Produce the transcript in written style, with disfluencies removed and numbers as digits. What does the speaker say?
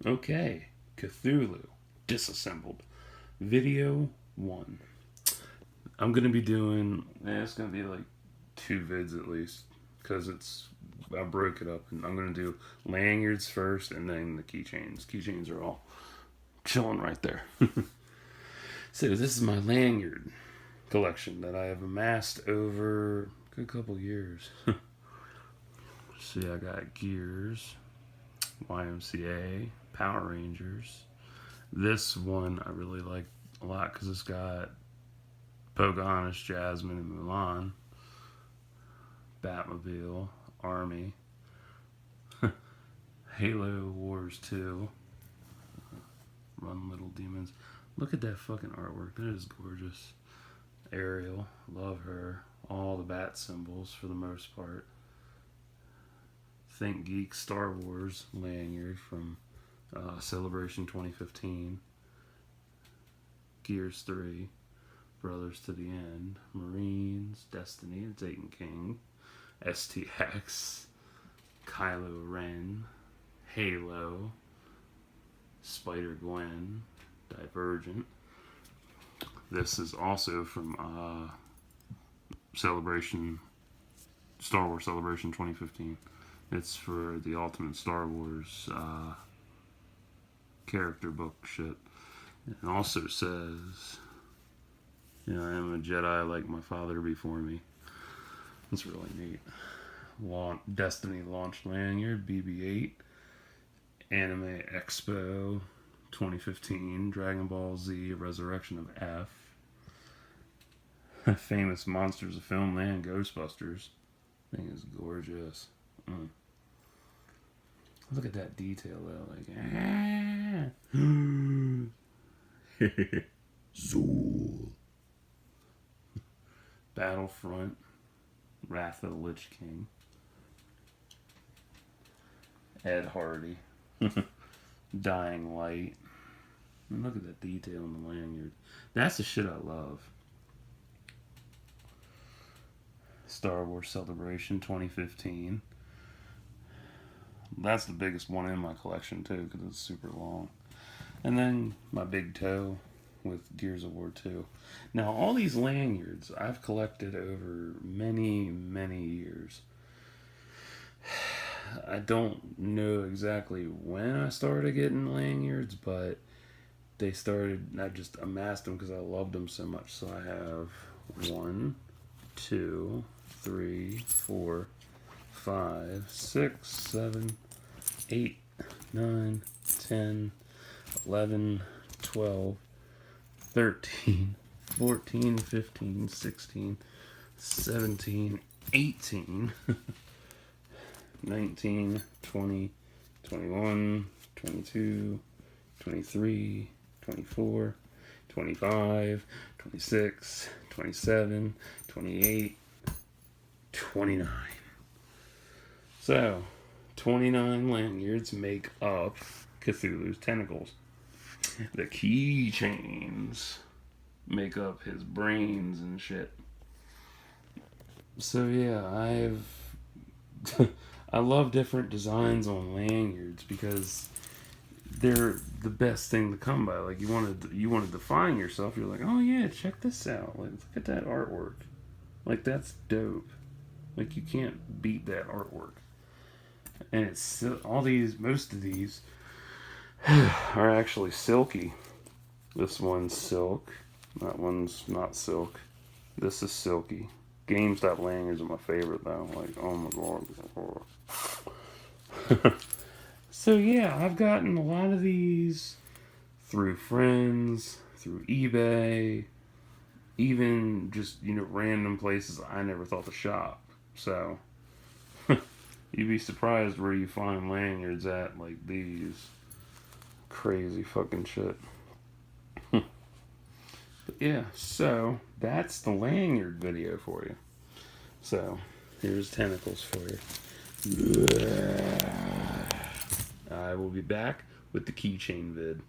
Okay, Cthulhu, Disassembled, Video 1. I'm going to be doing, it's going to be like 2 vids at least, because I broke it up, and I'm going to do lanyards first, and then the keychains. Keychains are all chilling right there. So this is my lanyard collection that I have amassed over a good couple years. See, I got Gears, YMCA, Power Rangers. This one I really like a lot because it's got Pocahontas, Jasmine, and Mulan, Batmobile, Army, Halo Wars 2, Run Little Demons. Look at that fucking artwork. That is gorgeous. Ariel, love her. All the bat symbols for the most part. Think Geek Star Wars lanyard from Celebration 2015. Gears 3, Brothers to the End, Marines, Destiny, The Taken King, STX, Kylo Ren, Halo, Spider-Gwen, Divergent. This is also from Star Wars Celebration 2015. It's for the Ultimate Star Wars character book shit. It also says, I am a Jedi like my father before me. That's really neat. Destiny launch lanyard, BB-8, Anime Expo 2015, Dragon Ball Z, Resurrection of F, Famous Monsters of Filmland, Ghostbusters. Thing is gorgeous. Look at that detail though, like Zool. Battlefront, Wrath of the Lich King, Ed Hardy, Dying Light. And look at that detail in the lanyard. That's the shit I love. Star Wars Celebration 2015. That's the biggest one in my collection too, because it's super long. And then my big toe with Gears of War 2. Now, all these lanyards I've collected over many, many years. I don't know exactly when I started getting lanyards, but I just amassed them because I loved them so much. So I have 1, 2, 3, 4, 5, 6, 7, 8, 9, 10, 11, 12, 13, 14, 15, 16, 17, 18, 19, 20, 21, 22, 23, 24, 25, 26, 27, 28, 29. So, 29 lanyards make up Cthulhu's tentacles. The keychains make up his brains and shit. So yeah, I love different designs on lanyards because they're the best thing to come by. Like you want to define yourself. You're like, oh yeah, check this out. Like look at that artwork. Like that's dope. Like you can't beat that artwork. And it's most of these are actually silky. This one's silk. That one's not silk. This is silky. GameStop lanyards are my favorite though. Like, oh my god. So yeah, I've gotten a lot of these through friends, through eBay, even just, random places I never thought to shop. So, you'd be surprised where you find lanyards at, like these. Crazy fucking shit. But yeah, so that's the lanyard video for you. So, here's tentacles for you. I will be back with the keychain vid.